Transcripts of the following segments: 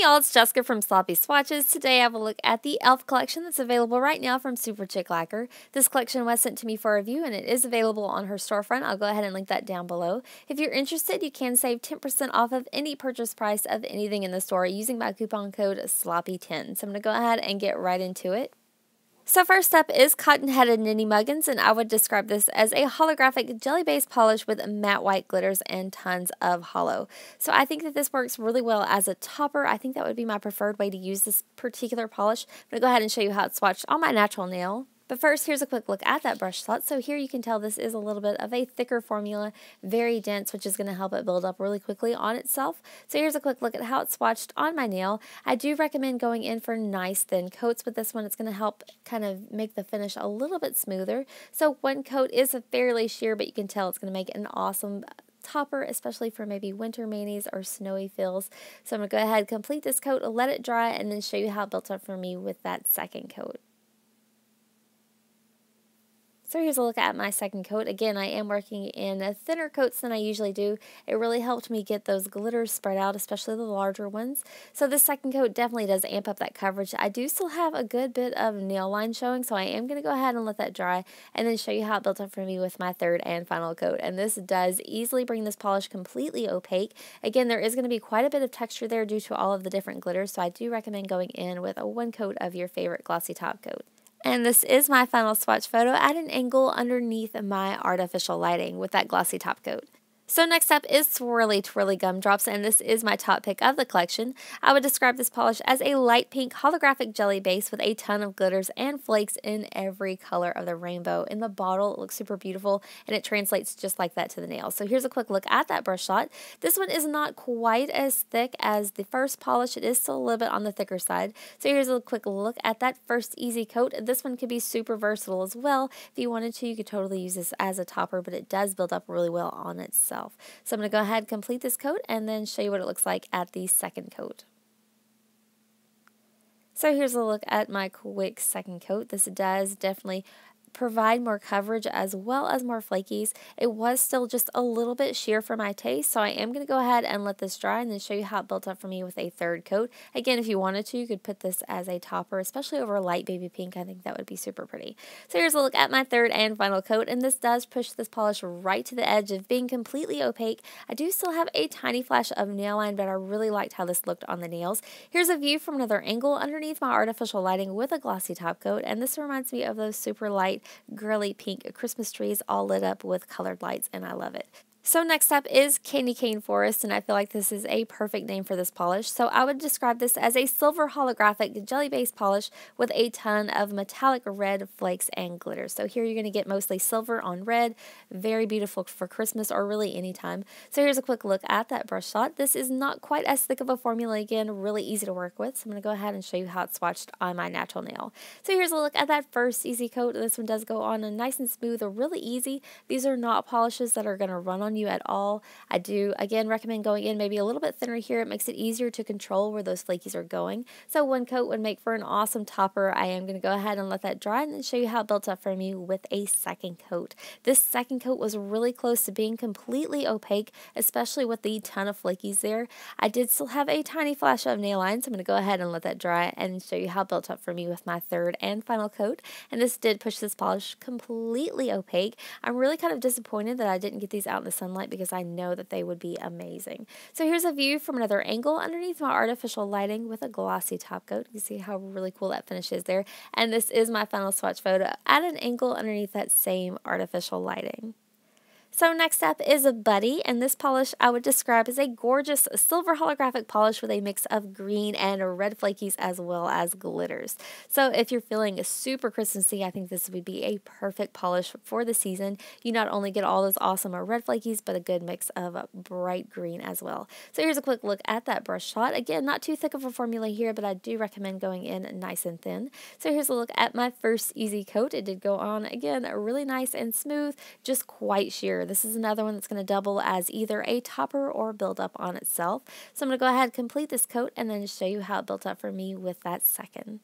y'all, it's Jessica from Sloppy Swatches. Today I will look at the e.l.f. collection that's available right now from SuperChic Lacquer. This collection was sent to me for review and it is available on her storefront. I'll go ahead and link that down below. If you're interested, you can save 10% off of any purchase price of anything in the store using my coupon code SLOPPY10. So I'm going to go ahead and get right into it. So first up is Cotton Headedinny Muggins, and I would describe this as a holographic jelly-based polish with matte white glitters and tons of holo. So I think that this works really well as a topper. I think that would be my preferred way to use this particular polish. I'm going to go ahead and show you how it's swatched on my natural nail. But first, here's a quick look at that brush slot. So here you can tell this is a little bit of a thicker formula, very dense, which is going to help it build up really quickly on itself. So here's a quick look at how it's swatched on my nail. I do recommend going in for nice thin coats with this one. It's going to help kind of make the finish a little bit smoother. So one coat is fairly sheer, but you can tell it's going to make an awesome topper, especially for maybe winter manis or snowy fills. So I'm going to go ahead, complete this coat, let it dry, and then show you how it built up for me with that second coat. So here's a look at my second coat. Again, I am working in thinner coats than I usually do. It really helped me get those glitters spread out, especially the larger ones. So this second coat definitely does amp up that coverage. I do still have a good bit of nail line showing, so I am going to go ahead and let that dry and then show you how it built up for me with my third and final coat. And this does easily bring this polish completely opaque. Again, there is going to be quite a bit of texture there due to all of the different glitters, so I do recommend going in with one coat of your favorite glossy top coat. And this is my final swatch photo at an angle underneath my artificial lighting with that glossy top coat. So next up is Swirly Twirly Gumdrops, and this is my top pick of the collection. I would describe this polish as a light pink holographic jelly base with a ton of glitters and flakes in every color of the rainbow. In the bottle, it looks super beautiful, and it translates just like that to the nail. So here's a quick look at that brush shot. This one is not quite as thick as the first polish. It is still a little bit on the thicker side. So here's a quick look at that first easy coat. This one could be super versatile as well. If you wanted to, you could totally use this as a topper, but it does build up really well on itself. So I'm going to go ahead, complete this coat, and then show you what it looks like at the second coat. So here's a look at my quick second coat. This does definitely provide more coverage as well as more flakies. It was still just a little bit sheer for my taste, so I am going to go ahead and let this dry and then show you how it built up for me with a third coat. Again, if you wanted to, you could put this as a topper, especially over a light baby pink. I think that would be super pretty. So here's a look at my third and final coat, and this does push this polish right to the edge of being completely opaque. I do still have a tiny flash of nail line, but I really liked how this looked on the nails. Here's a view from another angle underneath my artificial lighting with a glossy top coat, and this reminds me of those super light girly pink Christmas trees all lit up with colored lights, and I love it. So next up is Candy Cane Forest, and I feel like this is a perfect name for this polish. So I would describe this as a silver holographic jelly-based polish with a ton of metallic red flakes and glitter. So here you're going to get mostly silver on red, very beautiful for Christmas or really any time. So here's a quick look at that brush shot. This is not quite as thick of a formula, again, really easy to work with. So I'm going to go ahead and show you how it's swatched on my natural nail. So here's a look at that first easy coat. This one does go on nice and smooth or really easy. These are not polishes that are going to run on you at all. I do again recommend going in maybe a little bit thinner here. It makes it easier to control where those flakies are going. So one coat would make for an awesome topper. I am going to go ahead and let that dry and then show you how it built up for me with a second coat. This second coat was really close to being completely opaque, especially with the ton of flakies there. I did still have a tiny flash of nail lines. So I'm going to go ahead and let that dry and show you how it built up for me with my third and final coat. And this did push this polish completely opaque. I'm really kind of disappointed that I didn't get these out in the sunlight because I know that they would be amazing. So here's a view from another angle underneath my artificial lighting with a glossy top coat. You can see how really cool that finish is there. And this is my final swatch photo at an angle underneath that same artificial lighting. So next up is a Buddy, and this polish I would describe as a gorgeous silver holographic polish with a mix of green and red flakies as well as glitters. So if you're feeling super Christmassy, I think this would be a perfect polish for the season. You not only get all those awesome red flakies, but a good mix of bright green as well. So here's a quick look at that brush shot. Again, not too thick of a formula here, but I do recommend going in nice and thin. So here's a look at my first easy coat. It did go on, again, really nice and smooth, just quite sheer. This is another one that's going to double as either a topper or build up on itself. So I'm going to go ahead, complete this coat, and then show you how it built up for me with that second.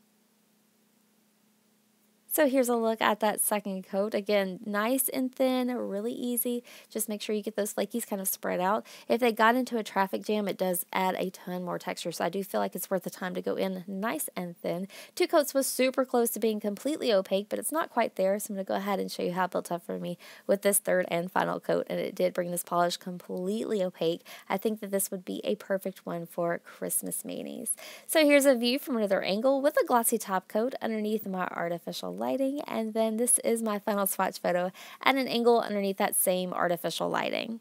So here's a look at that second coat. Again, nice and thin, really easy. Just make sure you get those flakies kind of spread out. If they got into a traffic jam, it does add a ton more texture. So I do feel like it's worth the time to go in nice and thin. 2 coats was super close to being completely opaque, but it's not quite there. So I'm going to go ahead and show you how it built up for me with this third and final coat. And it did bring this polish completely opaque. I think that this would be a perfect one for Christmas manis. So here's a view from another angle with a glossy top coat underneath my artificial lighting. And then this is my final swatch photo at an angle underneath that same artificial lighting.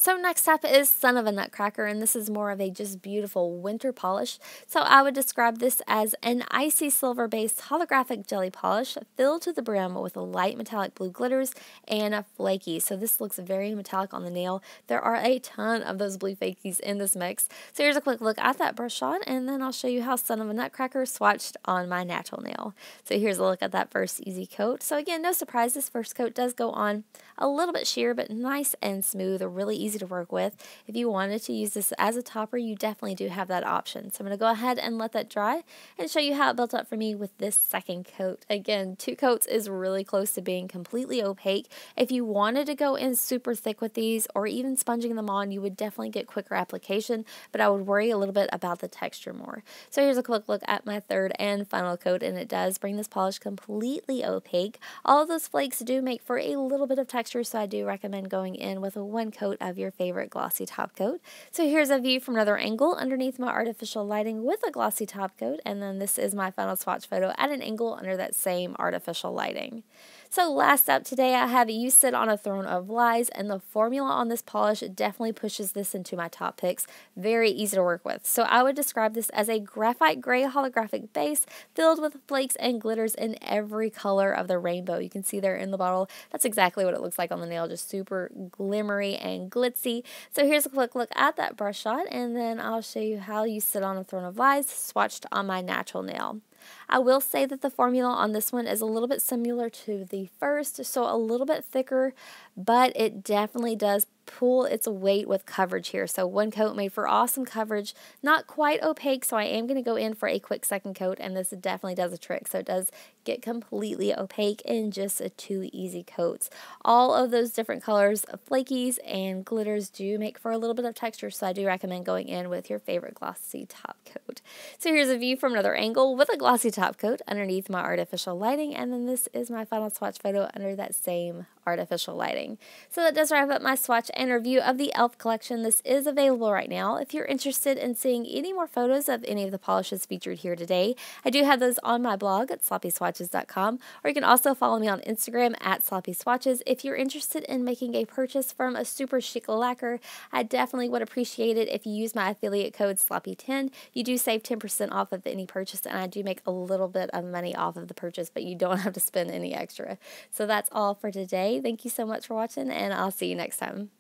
So next up is Son of a Nutcracker, and this is more of a just beautiful winter polish. So I would describe this as an icy silver-based holographic jelly polish filled to the brim with light metallic blue glitters and flaky. So this looks very metallic on the nail. There are a ton of those blue flakies in this mix. So here's a quick look at that brush shot, and then I'll show you how Son of a Nutcracker swatched on my natural nail. So here's a look at that first easy coat. So again, no surprise, this first coat does go on a little bit sheer, but nice and smooth, really easy to work with. If you wanted to use this as a topper, you definitely do have that option. So I'm going to go ahead and let that dry and show you how it built up for me with this second coat. Again, 2 coats is really close to being completely opaque. If you wanted to go in super thick with these or even sponging them on, you would definitely get quicker application, but I would worry a little bit about the texture more. So here's a quick look at my third and final coat, and it does bring this polish completely opaque. All of those flakes do make for a little bit of texture, so I do recommend going in with a 1 coat of your favorite glossy top coat. So here's a view from another angle underneath my artificial lighting with a glossy top coat, and then this is my final swatch photo at an angle under that same artificial lighting. So last up today, I have You Sit on a Throne of Lies, and the formula on this polish definitely pushes this into my top picks. Very easy to work with. So I would describe this as a graphite gray holographic base filled with flakes and glitters in every color of the rainbow. You can see there in the bottle. That's exactly what it looks like on the nail, just super glimmery and glitzy. So here's a quick look at that brush shot, and then I'll show you how You Sit on a Throne of Lies swatched on my natural nail. I will say that the formula on this one is a little bit similar to the first, so a little bit thicker, but it definitely does pull its weight with coverage here. So 1 coat made for awesome coverage, not quite opaque, so I am going to go in for a quick second coat, and this definitely does a trick. So it does get completely opaque in just 2 easy coats. All of those different colors of flakies and glitters do make for a little bit of texture, so I do recommend going in with your favorite glossy top coat. So here's a view from another angle with a glossy top coat underneath my artificial lighting, and then this is my final swatch photo under that same artificial lighting. So that does wrap up my swatch and review of the e.l.f. collection. This is available right now. If you're interested in seeing any more photos of any of the polishes featured here today, I do have those on my blog at sloppyswatches.com, or you can also follow me on Instagram at sloppyswatches. If you're interested in making a purchase from a SuperChic lacquer, I definitely would appreciate it if you use my affiliate code sloppy10. You do save 10% off of any purchase, and I do make a little bit of money off of the purchase, but you don't have to spend any extra. So that's all for today. Thank you so much for watching, and I'll see you next time.